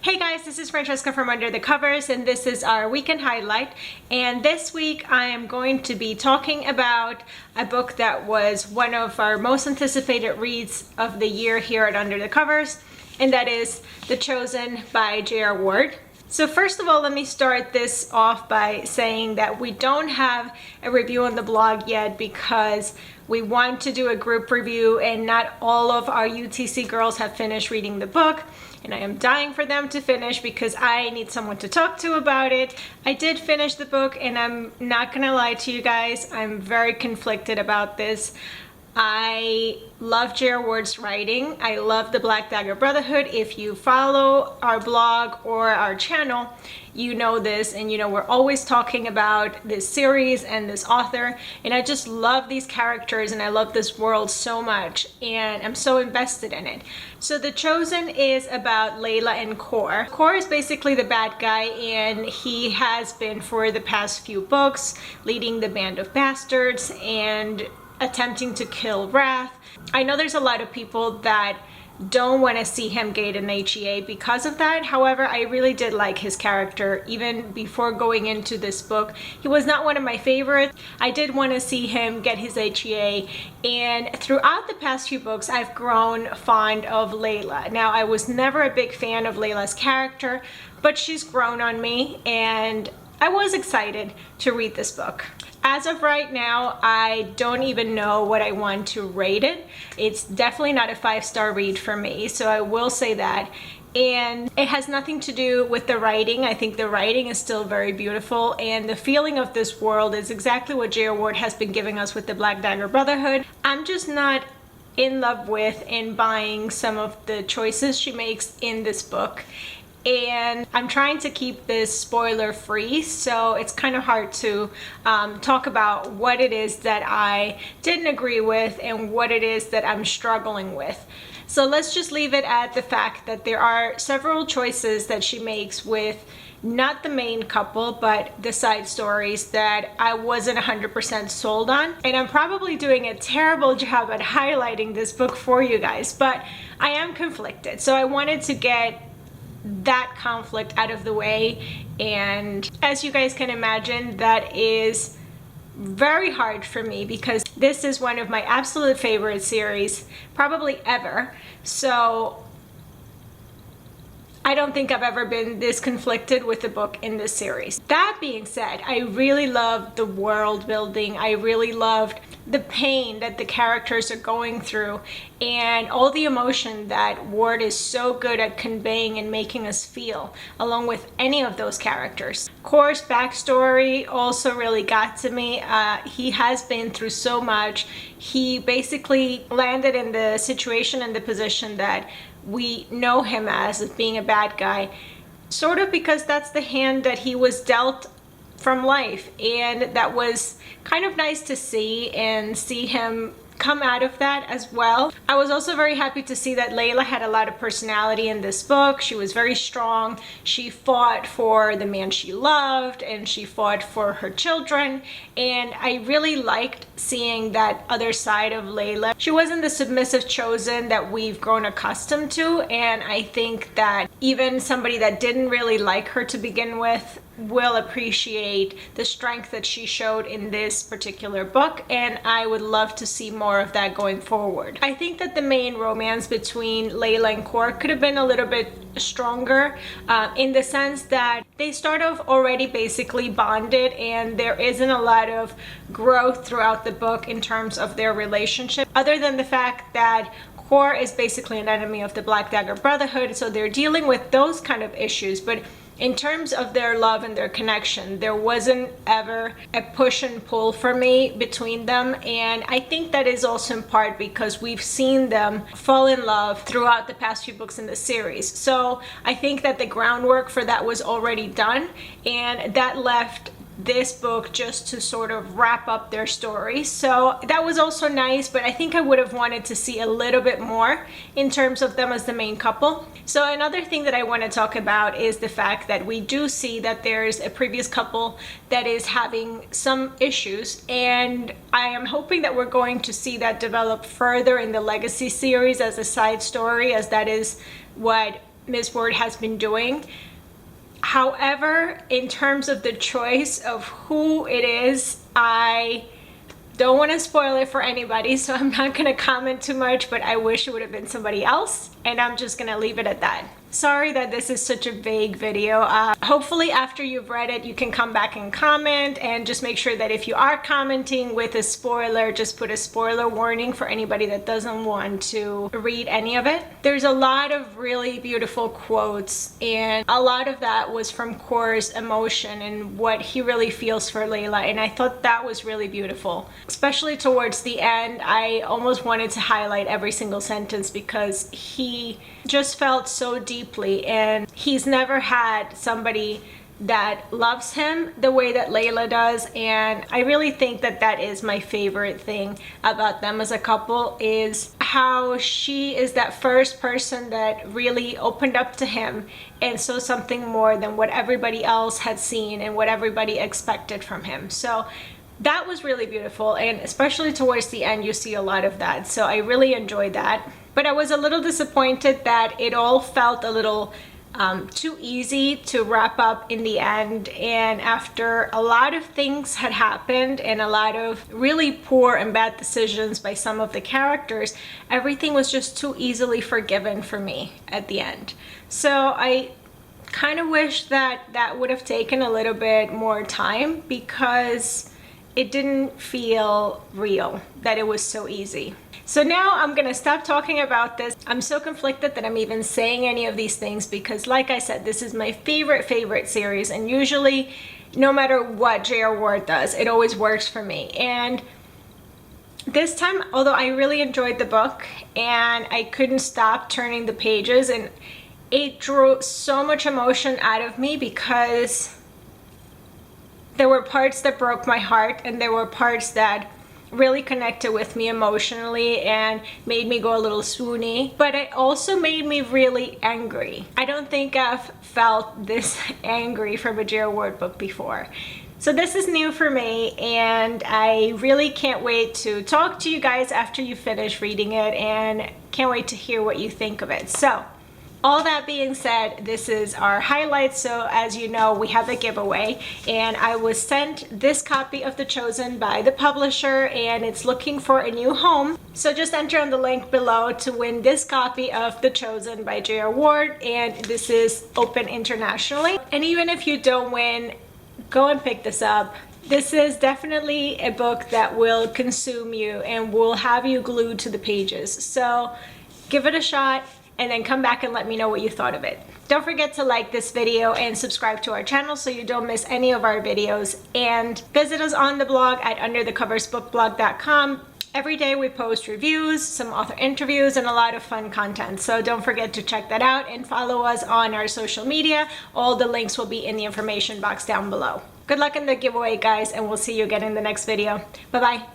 Hey guys, this is Francesca from Under the Covers, and this is our weekend highlight. And this week I am going to be talking about a book that was one of our most anticipated reads of the year here at Under the Covers, and that is The Chosen by J.R. Ward. So first of all, let me start this off by saying that we don't have a review on the blog yet because we want to do a group review and not all of our UTC girls have finished reading the book, and I am dying for them to finish because I need someone to talk to about it. I did finish the book, and I'm not gonna lie to you guys, I'm very conflicted about this. I love J.R. Ward's writing. I love the Black Dagger Brotherhood. If you follow our blog or our channel, you know this, and you know we're always talking about this series and this author, and I just love these characters and I love this world so much, and I'm so invested in it. So The Chosen is about Layla and Kor. Kor is basically the bad guy, and he has been for the past few books leading the band of bastards and attempting to kill Wrath. I know there's a lot of people that don't want to see him get an HEA because of that. However, I really did like his character even before going into this book. He was not one of my favorites. I did want to see him get his HEA, and throughout the past few books I've grown fond of Layla. Now, I was never a big fan of Layla's character, but she's grown on me and I was excited to read this book. As of right now, I don't even know what I want to rate it. It's definitely not a 5-star read for me, so I will say that. And it has nothing to do with the writing. I think the writing is still very beautiful, and the feeling of this world is exactly what J.R. Ward has been giving us with the Black Dagger Brotherhood. I'm just not in love with and buying some of the choices she makes in this book. And I'm trying to keep this spoiler free, so it's kind of hard to talk about what it is that I didn't agree with and what it is that I'm struggling with. So let's just leave it at the fact that there are several choices that she makes with not the main couple, but the side stories that I wasn't 100% sold on. And I'm probably doing a terrible job at highlighting this book for you guys, but I am conflicted. So I wanted to get that conflict out of the way, and as you guys can imagine, that is very hard for me because this is one of my absolute favorite series probably ever. So I don't think I've ever been this conflicted with a book in this series. That being said, I really loved the world building. I really loved the pain that the characters are going through and all the emotion that Ward is so good at conveying and making us feel, along with any of those characters. Kor's backstory also really got to me. He has been through so much. He basically landed in the situation and the position that we know him as being a bad guy, sort of because that's the hand that he was dealt from life, and that was kind of nice to see and see him come out of that as well. I was also very happy to see that Layla had a lot of personality in this book. She was very strong. She fought for the man she loved, and she fought for her children, and I really liked seeing that other side of Layla. She wasn't the submissive chosen that we've grown accustomed to, and I think that even somebody that didn't really like her to begin with will appreciate the strength that she showed in this particular book, and I would love to see more of that going forward. I think that the main romance between Layla and Kor could have been a little bit stronger in the sense that they start off already basically bonded, and there isn't a lot of growth throughout the book in terms of their relationship, other than the fact that Kor is basically an enemy of the Black Dagger Brotherhood, so they're dealing with those kind of issues. But in terms of their love and their connection, there wasn't ever a push and pull for me between them, and I think that is also in part because we've seen them fall in love throughout the past few books in the series. So I think that the groundwork for that was already done, and that left this book just to sort of wrap up their story. So that was also nice, but I think I would have wanted to see a little bit more in terms of them as the main couple. So another thing that I want to talk about is the fact that we do see that there's a previous couple that is having some issues, and I am hoping that we're going to see that develop further in the Legacy series as a side story, as that is what Ms. Ward has been doing. However, in terms of the choice of who it is, I don't want to spoil it for anybody, so I'm not going to comment too much, but I wish it would have been somebody else, and I'm just going to leave it at that. Sorry that this is such a vague video. Hopefully after you've read it, you can come back and comment, and just make sure that if you are commenting with a spoiler, just put a spoiler warning for anybody that doesn't want to read any of it. There's a lot of really beautiful quotes, and a lot of that was from Kor's emotion and what he really feels for Layla, and I thought that was really beautiful. Especially towards the end, I almost wanted to highlight every single sentence because he just felt so deeply, and he's never had somebody that loves him the way that Layla does, and I really think that that is my favorite thing about them as a couple, is how she is that first person that really opened up to him and saw something more than what everybody else had seen and what everybody expected from him. So that was really beautiful, and especially towards the end you see a lot of that, so I really enjoyed that. But I was a little disappointed that it all felt a little too easy to wrap up in the end, and after a lot of things had happened and a lot of really poor and bad decisions by some of the characters, everything was just too easily forgiven for me at the end. So I kind of wish that that would have taken a little bit more time, because it didn't feel real that it was so easy. So now I'm gonna stop talking about this. I'm so conflicted that I'm even saying any of these things, because like I said, this is my favorite series, and usually no matter what J.R. Ward does, it always works for me. And this time, although I really enjoyed the book and I couldn't stop turning the pages, and it drew so much emotion out of me, because there were parts that broke my heart and there were parts that really connected with me emotionally and made me go a little swoony, but it also made me really angry. I don't think I've felt this angry from a J.R. Ward book before. So this is new for me, and I really can't wait to talk to you guys after you finish reading it, and can't wait to hear what you think of it. So all that being said, this is our highlights. So as you know, we have a giveaway, and I was sent this copy of The Chosen by the publisher, and it's looking for a new home. So just enter on the link below to win this copy of The Chosen by J.R. Ward, and this is open internationally. And even if you don't win, go and pick this up. This is definitely a book that will consume you and will have you glued to the pages. So give it a shot, and then come back and let me know what you thought of it. Don't forget to like this video and subscribe to our channel so you don't miss any of our videos, and visit us on the blog at underthecoversbookblog.com. Every day we post reviews, some author interviews, and a lot of fun content, so don't forget to check that out and follow us on our social media. All the links will be in the information box down below. Good luck in the giveaway, guys, and we'll see you again in the next video. Bye bye.